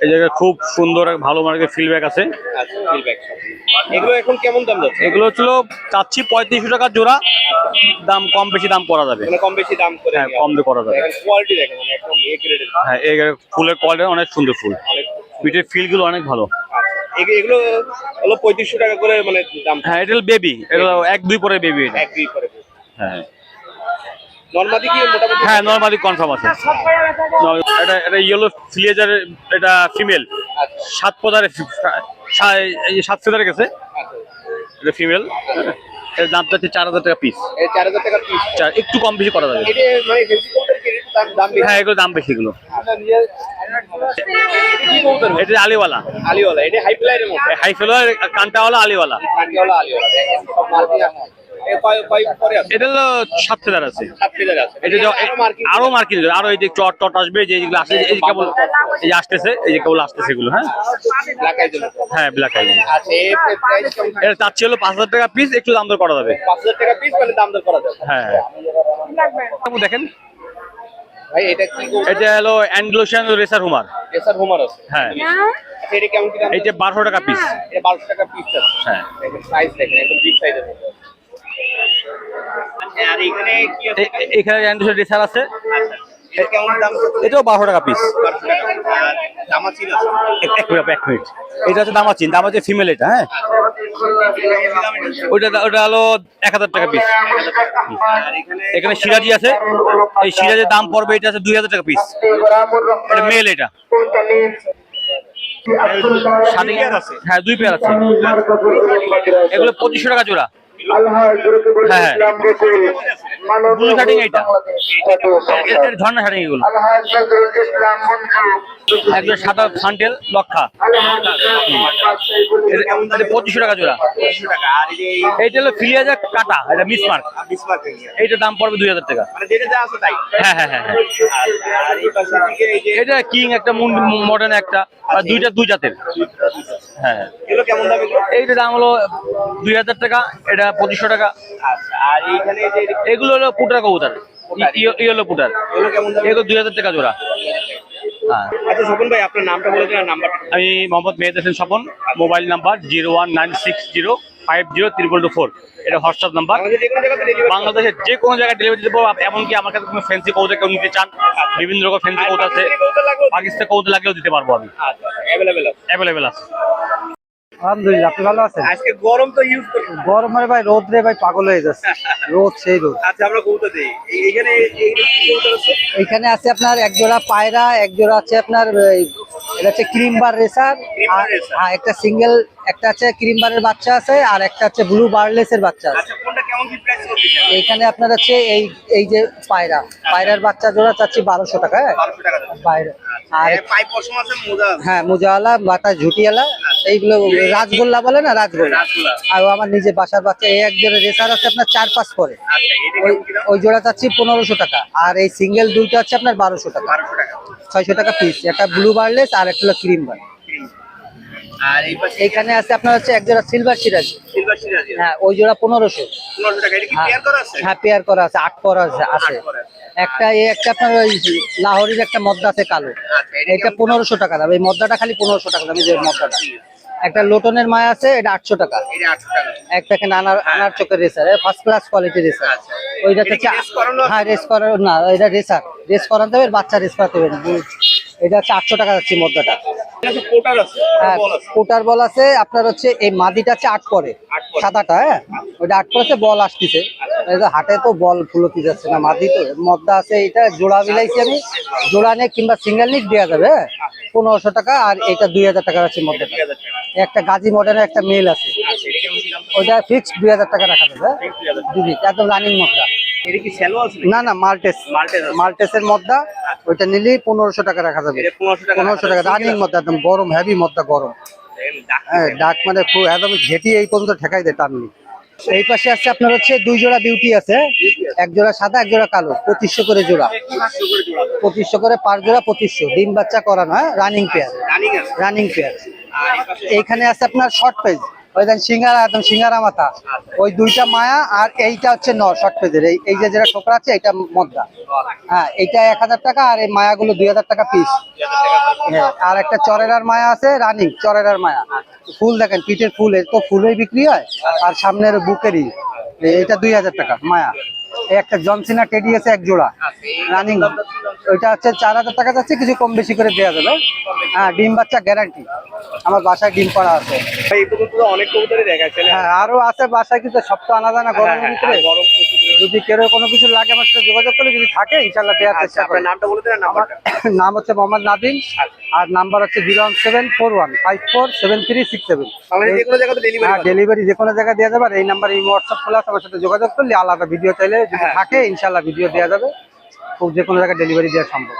এই জায়গায় খুব সুন্দর ভালো মার্কেট ফিল্ডব্যাক আছে। আচ্ছা, ফিডব্যাক। এগুলো এখন কেমন দাম যাচ্ছে? এগুলো ছিল চাচ্ছি 3500 টাকা জোড়া, দাম কম বেশি দাম করা যাবে। মানে কম বেশি দাম করে, হ্যাঁ কম দিয়ে করা যাবে। কোয়ালিটি দেখেন মানে একদম এ গ্রেডের। হ্যাঁ এই ফুলের কোয়ালিটি অনেক সুন্দর, ফুল পিঠের ফিলগুলো অনেক ভালো। এগুলো হলো 3500 টাকা করে মানে দাম। হ্যাঁ এটা বেবি, এগুলো 1-2 পরে বেবি এটা। 1-2 করে। হ্যাঁ নরমাদি কি মোটামুটি? হ্যাঁ নরমালি কনফার্ম আছে। এটা এটা ইয়েলো ফিলেজার, এটা ফিমেল, 7 পদারে 7 ফেদারে গেছে, এটা ফিমেল। এর দাম যাচ্ছে 4000 টাকা পিস। 4000 টাকা পিস, একটু কম বেশি করা যাবে। এটা মানে ফেন্সি কবুতর কি দাম বেশি? হ্যাঁ এগুলো দাম বেশি এগুলো। কি কবুতর? এটা আলিওয়ালা। আলিওয়ালা, এটা হাই ফ্লাইয়ের মতো। হাই ফেলোয়ার কান্টাওয়ালা আলিওয়ালা। কাটিওয়ালা আলিওয়ালা, দেখেন সব মার্কিং আছে। কয় পরে আছে? এটা হলো 7 ফেদার আছে। 7 ফেদার আছে। এটা আরো মার্কিং, আরো এই যে চট আসবে, যে যেগুলো আসে, এই যে কেবল এই যে আসতেছে, এই যে কেবল আসতেছে এগুলো। হ্যাঁ ব্ল্যাক আইজ জন্য। হ্যাঁ ব্ল্যাক আই। আচ্ছা, এর প্রাইস কেমন? এটা চাচ্ছি হলো 5000 টাকা পিস, একটু দাম দর করা যাবে। 5000 টাকা পিস মানে দাম দর করা যাবে। হ্যাঁ দেখেন ভাই এটা কি কবুতর? এটা হলো অ্যান্ডলোশিয়ান রেসার হুমার। এসার হোমারস। হ্যাঁ আচ্ছা, এটা কেমন কি দাম? এইটা 1200 টাকা পিস। এটা 1200 টাকা পিস আছে। হ্যাঁ দেখেন সাইজ দেখেন, একদম বিগ সাইজের মতো। আর এখানে কি আছে? এখানে অ্যান্ড্রয়েড রেসার আছে, আচ্ছা, এটা কেমন দাম? এটাও 1200 টাকা পিস। 1200 টাকা। আর দামাচিন আছে? এক মিনিট, এটা হচ্ছে দামাচিন, দাম হচ্ছে ফিমেল এটা, হ্যাঁ। ওটা হলো 1000 টাকা পিস। আর এখানে এখানে সিরাজি আছে, এই সিরাজের দাম পড়বে, এটা আছে 2000 টাকা পিস। এটা মেল, এটা সাথে হ্যাঁ 2 পেয়ার আছে, এগুলো 2500 টাকা জোড়া। হ্যাঁ ব্লু শার্টিং, এইটা ঝর্ণা শার্টিং, এগুলো একদম সাদা ফান্টেল লক্ষা, 2500 টাকা জোড়া। 2500 টাকা। আর এই যে এইটা হলো ফিলিয়াজা কাটা, এটা মিসমার্ক, বিসমার্ক, এইটার দাম পড়বে 2000 টাকা। মানে যেটা যা আছে তাই। হ্যাঁ হ্যাঁ হ্যাঁ হ্যাঁ। আচ্ছা, আর এই পাশে দিকে এই যে এটা কিং একটা, মডার্ন একটা, আর দুইটা দুই জাতের। হ্যাঁ এগুলো কেমন দাম এগুলো? এইটার দাম হলো 2000 টাকা, এটা 2500 টাকা। আচ্ছা, আর এইখানে এই যে এগুলো হলো পুটার কবুতর, ইয়েলো পুটার, এগুলো কেমন দাম? এগুলো 2000 টাকা জোড়া। হ্যাঁ, আচ্ছা স্বপন ভাই, আপনার নামটা বলে দিন আর নাম্বারটা। আমি মোহাম্মদ মেহেদ হোসেন স্বপন, মোবাইল নাম্বার 01960500024, এটা হোয়াটসঅ্যাপ নাম্বার। আমাদের যে কোনো জায়গাতে ডেলিভারি। বাংলাদেশের যে কোনো জায়গায় ডেলিভারি দেবো, এমনকি আমার কাছে কোনো ফ্যান্সি কবুতর কেউ নিতে চান, বিভিন্ন রকম ফ্যান্সি কবুতর আছে, পাকিস্তান কবুতর লাগলেও দিতে পারবো আমি, আচ্ছা, অ্যাভেলেবেল আছে। অ্যাভেলেবেল আছে। আলহামদুলিল্লাহ, আপনি ভালো আছেন? আজকে গরম তো ইউজ করুন। গরমের ভাই রোদ রে ভাই পাগল হয়ে যাচ্ছে, রোদ সেই রোদ। আচ্ছা, আমরা কবুতর দেই। এইখানে এই কবুতর আছে? এখানে আছে আপনার এক জোড়া পায়রা, এক জোড়া আছে আপনার এটা হচ্ছে ক্রিমবার রেসার, Creambar racer। আর একটা সিঙ্গেল, একটা আছে ক্রিমবারের বাচ্চা আছে, আর একটা আছে ব্লু বার্লেসের বাচ্চা আছে। আচ্ছা, কোনটা কেমন কি প্রাইস করতেছে? এইখানে আপনার হচ্ছে এই যে পায়রার বাচ্চা জোড়া চাচ্ছি 1200 টাকা, হ্যাঁ 1200 টাকা দাম। পায়রা। আর আর পাইপ পশম আছে, মোজা আছে। হ্যাঁ মোজাওয়ালা, বাটা ঝুটিওয়ালা, এইগুলো রাজগোল্লা বলে না, রাজগোল্লা। রাসগোল্লা। আর আমার নিজে বাসার বাচ্চা এই এক জোড়া রেসার আছে আপনার 4-5 করে, আচ্ছা, এটা ওই কেমন কি দাম? ওই জোড়া চাচ্ছি 1500 টাকা। আর এই সিঙ্গেল দুইটা আছে আপনার 1200 টাকা, 1200 টাকা। 600 টাকা পিস। একটা ব্লু বার্লেস আর একটা হলো ক্রিম বার। আর এই পাশে এইখানে আছে আপনার হচ্ছে এক জোড়া সিলভার সিরাজ, সিলভার সিরাজ। হ্যাঁ ওই জোড়া 1500। 1500 টাকা। এটা কি পেয়ার করা আছে? হ্যাঁ পেয়ার করা আছে, 8 করা আছে। করা। একটা একটা আপনার ওই লাহোরের একটা মদ্দা আছে কালো, আচ্ছা, এটা 1500 টাকা দাম। এই মদ্দাটা খালি 1500 টাকা দাম, এই যে মদ্দাটা। একটা লোটনের মায়া আছে, এটা 800 টাকা। এটা 800 টাকা। একটা এখানে আনার চোখের racer, first class quality racer. আচ্ছা। ওইটা এটা কি হচ্ছে রেস করানো আছে? হ্যাঁ রেস করানো না, এটা রেসার, রেস করাতে হবে, বাচ্চা রেস করাতে হবে। এটা হচ্ছে 800 টাকা যাচ্ছে মদ্দাটা। এটা কোটার আছে, হ্যাঁ বল আছে। কোটার বল আছে আপনার হচ্ছে, এই মাদিটা হচ্ছে 8 পরে, 8 পরে। সাদাটা, হ্যাঁ ওইটা 8 পরেছে, বল আসতেছে। এটা হাটে তো বল ফুলতি যাচ্ছে না, মাদি তো মদ্দা আছে। এটা জোড়া মিলাইছি আমি, জোড়া নিয়ে কিংবা সিঙ্গেল নিক দেওয়া যাবে, হ্যাঁ 1500 টাকা। আর এটা 2000 টাকা আছে মদ্দাটা। 2000 টাকা। একটা গাজী মডেলের একটা মেল আছে, আচ্ছা, এটা কেমন কি দাম? ওইটা ফিক্সড 2000 টাকা রাখা যাবে, হ্যাঁ? 2000 টাকা। একদম রানিং মদ্দা। এটা কি সেলো আছে? না না মাল্টেস, মাল্টেস আছে। মাল্টেসের মদ্দা, ওইটা নিলেই 1500 টাকা রাখা যাবে। এটা 1500 টাকা। 1500 টাকা রানিং মদ্দা, একদম গরম হেভি মদ্দা, গরম। হ্যাঁ ডাক মানে খুব একদম ঘেটি, এই পর্যন্ত ঠেকাই দেয় টানলি। এই পাশে আছে আপনার হচ্ছে 2 জোড়া বিউটি আছে, এক জোড়া সাদা এক জোড়া কালো, 2500 করে জোড়া। 2500 করে পার জোড়া, 2500। ডিম বাচ্চা করানো, হ্যাঁ রানিং পেয়ার, রানিং আছে। Running pair. আর এই পাশে এইখানে আছে আপনার শর্ট পেজ, ওই দেন সিঙ্গারা, একদম সিঙ্গারা মাথা, ওই দুইটা মায়া। আর এইটা হচ্ছে শর্ট পেজের, এই যে যেটা ঠোকরা আছে এটা মদ্দা, হ্যাঁ এইটা 1000 টাকা। আর এই মায়াগুলো 2000 টাকা পিস। হ্যাঁ আর একটা চরেরার মায়া আছে, রানিং চরেরার মায়া, ফুল দেখেন পিঠের ফুল, এর তো ফুলই বিক্রি হয়, আর সামনের বুকেরই। এটা 2000 টাকা মায়া। এই একটা জনসিনা টেডি আছে এক জোড়া, রানিং, ওইটা হচ্ছে 4000 টাকা যাচ্ছে, কিছু কম বেশি করে দেওয়া যাবে। হ্যাঁ ডিম বাচ্চা গ্যারান্টি, আমার বাসায় ডিম করা আছে। ভাই, এই পর্যন্ত তো অনেক কবুতরই দেখাচ্ছেন। হ্যাঁ আরো আছে বাসায়, কিন্তু সব তো আনা যায় না গরমের ভিতরে। গরম প্রচুর। যদি কেউ কোনো কিছু লাগে আমার সাথে যোগাযোগ করলে, যদি থাকে ইনশাল্লাহ দেওয়ার আচ্ছা, চেষ্টা আপনার করি। নামটা বলে দেন, আমার নাম্বারটা। নাম হচ্ছে মোহাম্মদ নাদিম, আর নাম্বার হচ্ছে 01741547367। বাংলাদেশে যে কোনো জায়গাতে ডেলিভারি হ্যাঁ ডেলিভারি যে কোনো জায়গায় দেওয়া যাবে। আর এই নাম্বার এই হোয়াটসঅ্যাপ খোলা আছে, আমার সাথে যোগাযোগ করলে আলাদা ভিডিও চাইলে যদি থাকে ইনশাল্লাহ ভিডিও দেওয়া যাবে, খুব যে কোনো জায়গায় ডেলিভারি দেওয়া সম্ভব।